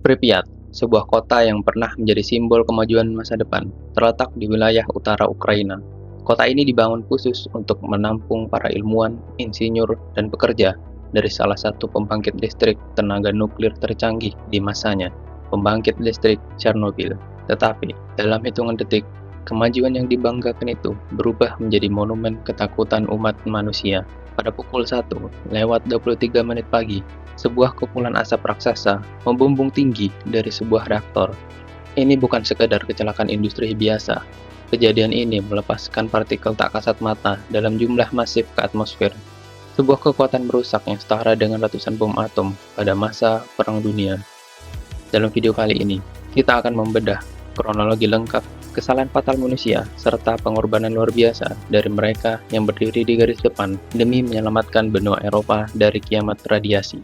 Pripyat, sebuah kota yang pernah menjadi simbol kemajuan masa depan, terletak di wilayah utara Ukraina. Kota ini dibangun khusus untuk menampung para ilmuwan, insinyur, dan pekerja dari salah satu pembangkit listrik tenaga nuklir tercanggih di masanya, pembangkit listrik Chernobyl. Tetapi, dalam hitungan detik, kemajuan yang dibanggakan itu berubah menjadi monumen ketakutan umat manusia. Pada pukul 1:23 pagi, sebuah kepulan asap raksasa membumbung tinggi dari sebuah reaktor. Ini bukan sekadar kecelakaan industri biasa. Kejadian ini melepaskan partikel tak kasat mata dalam jumlah masif ke atmosfer. Sebuah kekuatan merusak yang setara dengan ratusan bom atom pada masa Perang Dunia. Dalam video kali ini, kita akan membedah kronologi lengkap kesalahan fatal manusia serta pengorbanan luar biasa dari mereka yang berdiri di garis depan demi menyelamatkan benua Eropa dari kiamat radiasi.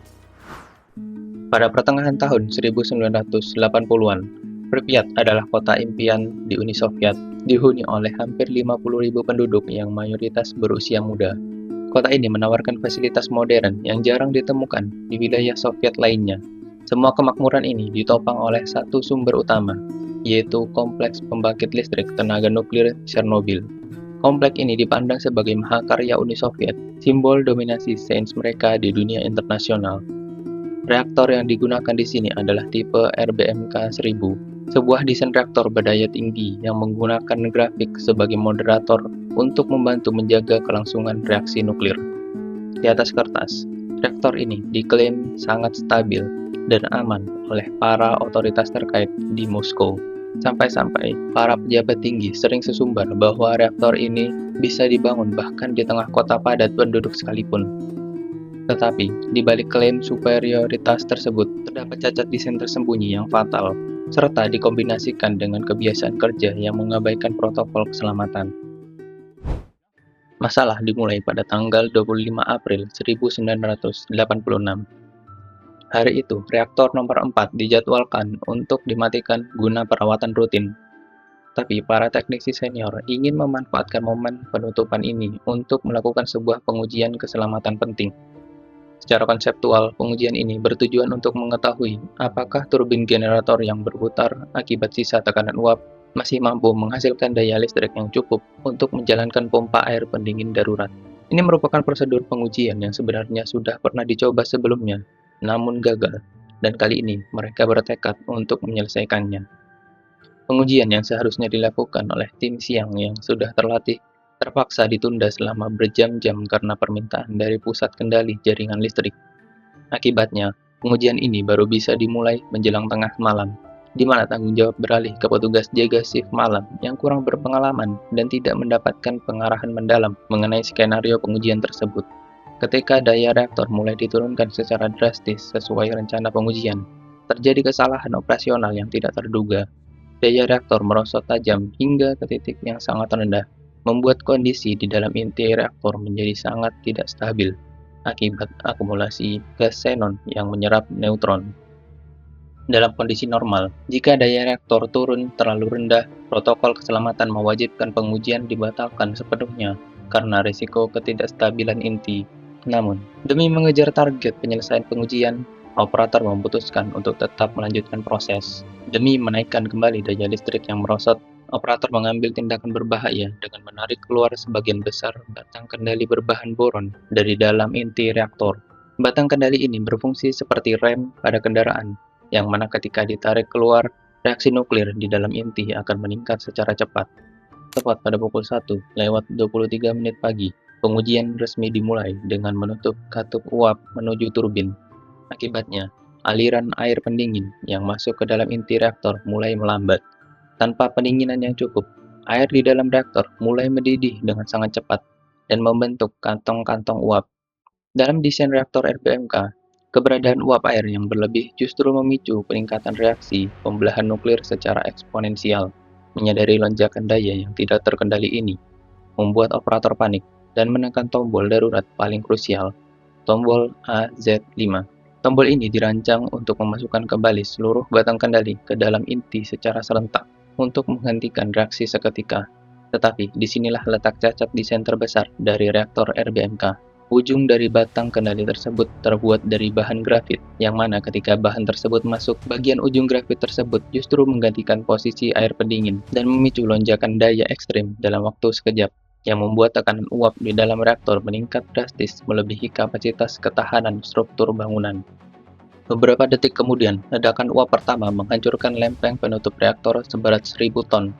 Pada pertengahan tahun 1980-an, Pripyat adalah kota impian di Uni Soviet, dihuni oleh hampir 50.000 penduduk yang mayoritas berusia muda. Kota ini menawarkan fasilitas modern yang jarang ditemukan di wilayah Soviet lainnya. Semua kemakmuran ini ditopang oleh satu sumber utama, yaitu kompleks pembangkit listrik tenaga nuklir Chernobyl. Kompleks ini dipandang sebagai mahakarya Uni Soviet, simbol dominasi sains mereka di dunia internasional. Reaktor yang digunakan di sini adalah tipe RBMK-1000, sebuah desain reaktor berdaya tinggi yang menggunakan grafik sebagai moderator untuk membantu menjaga kelangsungan reaksi nuklir. Di atas kertas, reaktor ini diklaim sangat stabil dan aman oleh para otoritas terkait di Moskow. Sampai-sampai para pejabat tinggi sering sesumbar bahwa reaktor ini bisa dibangun bahkan di tengah kota padat penduduk sekalipun. Tetapi, di balik klaim superioritas tersebut, terdapat cacat desain tersembunyi yang fatal, serta dikombinasikan dengan kebiasaan kerja yang mengabaikan protokol keselamatan. Masalah dimulai pada tanggal 25 April 1986. Hari itu, reaktor nomor 4 dijadwalkan untuk dimatikan guna perawatan rutin. Tapi para teknisi senior ingin memanfaatkan momen penutupan ini untuk melakukan sebuah pengujian keselamatan penting. Secara konseptual, pengujian ini bertujuan untuk mengetahui apakah turbin generator yang berputar akibat sisa tekanan uap masih mampu menghasilkan daya listrik yang cukup untuk menjalankan pompa air pendingin darurat. Ini merupakan prosedur pengujian yang sebenarnya sudah pernah dicoba sebelumnya, namun gagal, dan kali ini mereka bertekad untuk menyelesaikannya. Pengujian yang seharusnya dilakukan oleh tim siang yang sudah terlatih terpaksa ditunda selama berjam-jam karena permintaan dari pusat kendali jaringan listrik. Akibatnya, pengujian ini baru bisa dimulai menjelang tengah malam, di mana tanggung jawab beralih ke petugas jaga shift malam yang kurang berpengalaman dan tidak mendapatkan pengarahan mendalam mengenai skenario pengujian tersebut. Ketika daya reaktor mulai diturunkan secara drastis sesuai rencana pengujian, terjadi kesalahan operasional yang tidak terduga. Daya reaktor merosot tajam hingga ke titik yang sangat rendah, membuat kondisi di dalam inti reaktor menjadi sangat tidak stabil akibat akumulasi gas xenon yang menyerap neutron. Dalam kondisi normal, jika daya reaktor turun terlalu rendah, protokol keselamatan mewajibkan pengujian dibatalkan sepenuhnya karena risiko ketidakstabilan inti. Namun, demi mengejar target penyelesaian pengujian, operator memutuskan untuk tetap melanjutkan proses. Demi menaikkan kembali daya listrik yang merosot, operator mengambil tindakan berbahaya dengan menarik keluar sebagian besar batang kendali berbahan boron dari dalam inti reaktor. Batang kendali ini berfungsi seperti rem pada kendaraan, yang mana ketika ditarik keluar, reaksi nuklir di dalam inti akan meningkat secara cepat. Tepat pada pukul 1:23 pagi, pengujian resmi dimulai dengan menutup katup uap menuju turbin. Akibatnya, aliran air pendingin yang masuk ke dalam inti reaktor mulai melambat. Tanpa pendinginan yang cukup, air di dalam reaktor mulai mendidih dengan sangat cepat dan membentuk kantong-kantong uap. Dalam desain reaktor RBMK, keberadaan uap air yang berlebih justru memicu peningkatan reaksi pembelahan nuklir secara eksponensial. Menyadari lonjakan daya yang tidak terkendali ini, membuat operator panik dan menekan tombol darurat paling krusial, tombol AZ5. Tombol ini dirancang untuk memasukkan kembali seluruh batang kendali ke dalam inti secara serentak untuk menghentikan reaksi seketika. Tetapi disinilah letak cacat desain terbesar dari reaktor RBMK. Ujung dari batang kendali tersebut terbuat dari bahan grafit, yang mana ketika bahan tersebut masuk, bagian ujung grafit tersebut justru menggantikan posisi air pendingin dan memicu lonjakan daya ekstrim dalam waktu sekejap, yang membuat tekanan uap di dalam reaktor meningkat drastis melebihi kapasitas ketahanan struktur bangunan. Beberapa detik kemudian, ledakan uap pertama menghancurkan lempeng penutup reaktor seberat 1000 ton,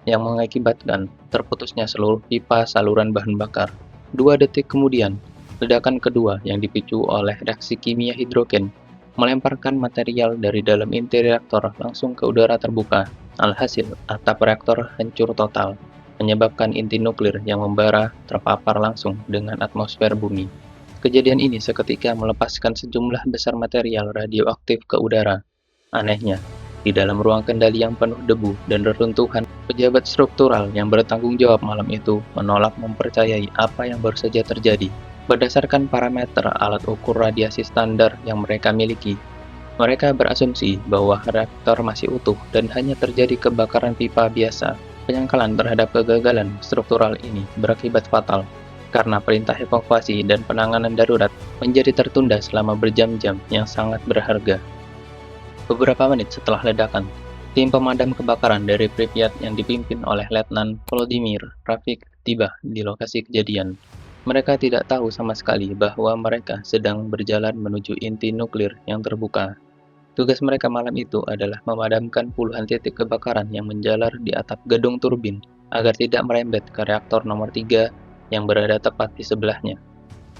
yang mengakibatkan terputusnya seluruh pipa saluran bahan bakar. 2 detik kemudian, ledakan kedua yang dipicu oleh reaksi kimia hidrogen melemparkan material dari dalam inti reaktor langsung ke udara terbuka. Alhasil, atap reaktor hancur total, menyebabkan inti nuklir yang membara terpapar langsung dengan atmosfer bumi. Kejadian ini seketika melepaskan sejumlah besar material radioaktif ke udara. Anehnya, di dalam ruang kendali yang penuh debu dan reruntuhan, pejabat struktural yang bertanggung jawab malam itu menolak mempercayai apa yang baru saja terjadi. Berdasarkan parameter alat ukur radiasi standar yang mereka miliki, mereka berasumsi bahwa reaktor masih utuh dan hanya terjadi kebakaran pipa biasa. Penyangkalan terhadap kegagalan struktural ini berakibat fatal, karena perintah evakuasi dan penanganan darurat menjadi tertunda selama berjam-jam yang sangat berharga. Beberapa menit setelah ledakan, tim pemadam kebakaran dari Pripyat yang dipimpin oleh Letnan Volodymyr Rafik tiba di lokasi kejadian. Mereka tidak tahu sama sekali bahwa mereka sedang berjalan menuju inti nuklir yang terbuka. Tugas mereka malam itu adalah memadamkan puluhan titik kebakaran yang menjalar di atap gedung turbin agar tidak merembet ke reaktor nomor 3 yang berada tepat di sebelahnya.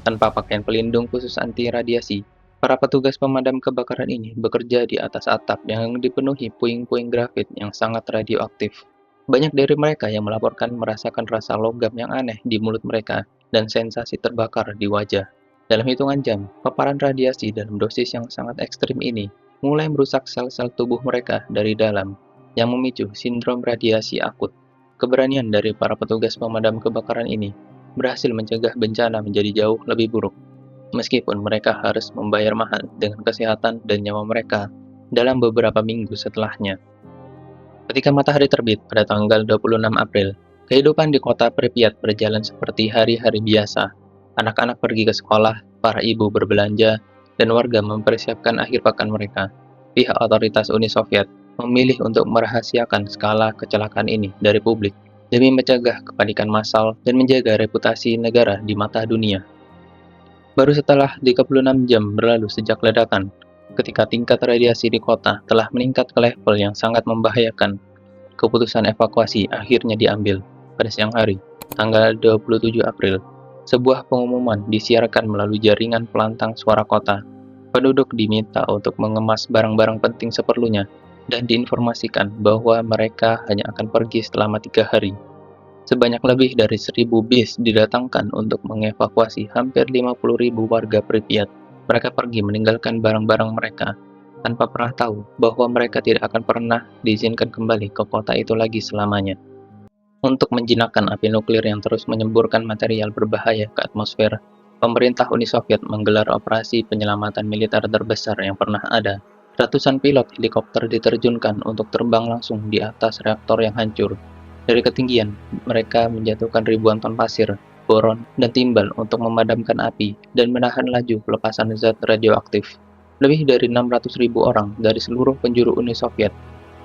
Tanpa pakaian pelindung khusus anti radiasi, para petugas pemadam kebakaran ini bekerja di atas atap yang dipenuhi puing-puing grafit yang sangat radioaktif. Banyak dari mereka yang melaporkan merasakan rasa logam yang aneh di mulut mereka dan sensasi terbakar di wajah. Dalam hitungan jam, paparan radiasi dalam dosis yang sangat ekstrim ini mulai merusak sel-sel tubuh mereka dari dalam, yang memicu sindrom radiasi akut. Keberanian dari para petugas pemadam kebakaran ini berhasil mencegah bencana menjadi jauh lebih buruk, meskipun mereka harus membayar mahal dengan kesehatan dan nyawa mereka dalam beberapa minggu setelahnya. Ketika matahari terbit pada tanggal 26 April, kehidupan di kota Pripyat berjalan seperti hari-hari biasa. Anak-anak pergi ke sekolah, para ibu berbelanja, dan warga mempersiapkan akhir pekan mereka. Pihak otoritas Uni Soviet memilih untuk merahasiakan skala kecelakaan ini dari publik demi mencegah kepanikan massal dan menjaga reputasi negara di mata dunia. Baru setelah 36 jam berlalu sejak ledakan, ketika tingkat radiasi di kota telah meningkat ke level yang sangat membahayakan, keputusan evakuasi akhirnya diambil. Pada siang hari, tanggal 27 April, sebuah pengumuman disiarkan melalui jaringan pelantang suara kota. Penduduk diminta untuk mengemas barang-barang penting seperlunya dan diinformasikan bahwa mereka hanya akan pergi selama 3 hari. Sebanyak lebih dari 1.000 bis didatangkan untuk mengevakuasi hampir 50.000 warga Pripyat. Mereka pergi meninggalkan barang-barang mereka tanpa pernah tahu bahwa mereka tidak akan pernah diizinkan kembali ke kota itu lagi selamanya. Untuk menjinakkan api nuklir yang terus menyemburkan material berbahaya ke atmosfer, pemerintah Uni Soviet menggelar operasi penyelamatan militer terbesar yang pernah ada. Ratusan pilot helikopter diterjunkan untuk terbang langsung di atas reaktor yang hancur. Dari ketinggian, mereka menjatuhkan ribuan ton pasir, boron, dan timbal untuk memadamkan api dan menahan laju pelepasan zat radioaktif. Lebih dari 600.000 orang dari seluruh penjuru Uni Soviet,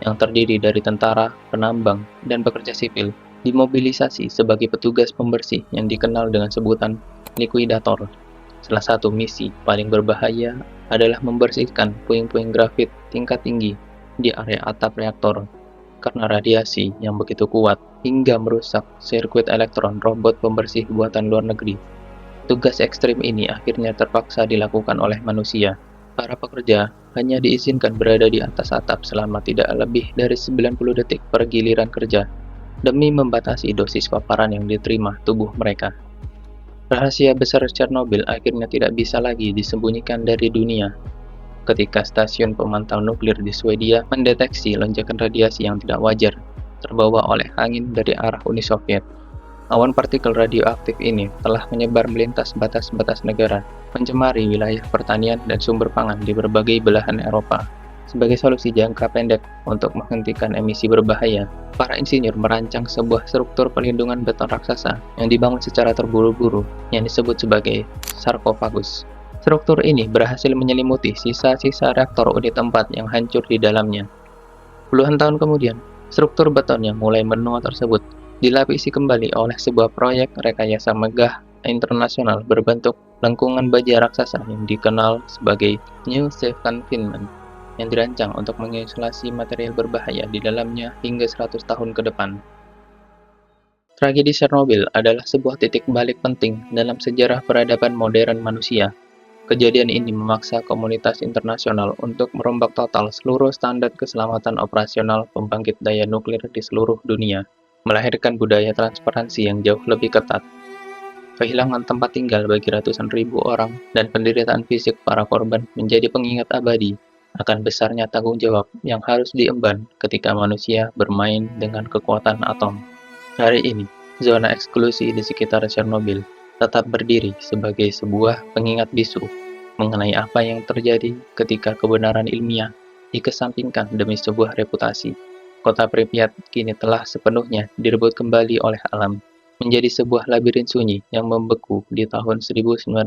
yang terdiri dari tentara, penambang, dan pekerja sipil, dimobilisasi sebagai petugas pembersih yang dikenal dengan sebutan likuidator. Salah satu misi paling berbahaya adalah membersihkan puing-puing grafit tingkat tinggi di area atap reaktor karena radiasi yang begitu kuat hingga merusak sirkuit elektron robot pembersih buatan luar negeri. Tugas ekstrim ini akhirnya terpaksa dilakukan oleh manusia. Para pekerja hanya diizinkan berada di atas atap selama tidak lebih dari 90 detik per giliran kerja, demi membatasi dosis paparan yang diterima tubuh mereka. Rahasia besar Chernobyl akhirnya tidak bisa lagi disembunyikan dari dunia, ketika stasiun pemantau nuklir di Swedia mendeteksi lonjakan radiasi yang tidak wajar terbawa oleh angin dari arah Uni Soviet. Awan partikel radioaktif ini telah menyebar melintas batas-batas negara, mencemari wilayah pertanian dan sumber pangan di berbagai belahan Eropa. Sebagai solusi jangka pendek untuk menghentikan emisi berbahaya, para insinyur merancang sebuah struktur pelindungan beton raksasa yang dibangun secara terburu-buru yang disebut sebagai sarkofagus. Struktur ini berhasil menyelimuti sisa-sisa reaktor unit 4 yang hancur di dalamnya. Puluhan tahun kemudian, struktur beton yang mulai menua tersebut dilapisi kembali oleh sebuah proyek rekayasa megah internasional berbentuk lengkungan baja raksasa yang dikenal sebagai New Safe Confinement, yang dirancang untuk mengisolasi material berbahaya di dalamnya hingga 100 tahun ke depan. Tragedi Chernobyl adalah sebuah titik balik penting dalam sejarah peradaban modern manusia. Kejadian ini memaksa komunitas internasional untuk merombak total seluruh standar keselamatan operasional pembangkit daya nuklir di seluruh dunia, melahirkan budaya transparansi yang jauh lebih ketat. Kehilangan tempat tinggal bagi ratusan ribu orang dan penderitaan fisik para korban menjadi pengingat abadi akan besarnya tanggung jawab yang harus diemban ketika manusia bermain dengan kekuatan atom. Hari ini, zona eksklusi di sekitar Chernobyl tetap berdiri sebagai sebuah pengingat bisu mengenai apa yang terjadi ketika kebenaran ilmiah dikesampingkan demi sebuah reputasi. Kota Pripyat kini telah sepenuhnya direbut kembali oleh alam, menjadi sebuah labirin sunyi yang membeku di tahun 1986.